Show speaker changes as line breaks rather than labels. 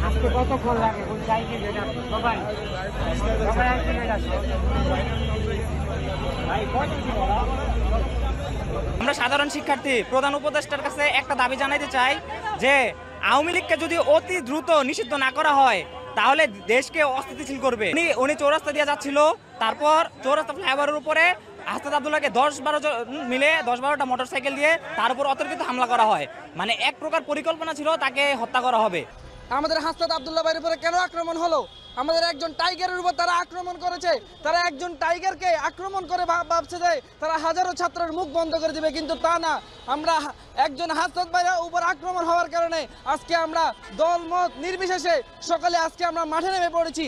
আজকে কতক্ষণ লাগে সবাই
আমরা সাধারণ শিক্ষার্থী প্রধান উপদেষ্টার কাছে একটা দাবি জানাইতে চাই যে আওয়ামী লীগকে যদি অতি দ্রুত নিষিদ্ধ না করা হয় তাহলে দেশকে অস্থিতিশীল করবে। উনি চৌরাস্তা দিয়ে যাচ্ছিল, তারপর চৌরাস্তা ফ্লাইওভারের উপরে হাসনাত আব্দুল্লাহকে 10-12 মিলে 10-12টা মোটরসাইকেল দিয়ে তার উপর অতর্কিত হামলা করা হয়। মানে এক প্রকার পরিকল্পনা ছিল তাকে হত্যা করা হবে।
আমাদের হাসনাত আব্দুল্লাহ ভাইয়ের উপরে কেন আক্রমণ হলো? আমাদের একজন টাইগারের উপর তারা আক্রমণ করেছে। তারা একজন টাইগারকে আক্রমণ করে ভাবছে যে তারা হাজারো ছাত্রের মুখ বন্ধ করে দিবে, কিন্তু তা না। আমরা একজন হাসনাত ভাইয়ের উপর আক্রমণ হওয়ার কারণে আজকে আমরা দল মত নির্বিশেষে সকালে আজকে আমরা মাঠে নেমে পড়েছি।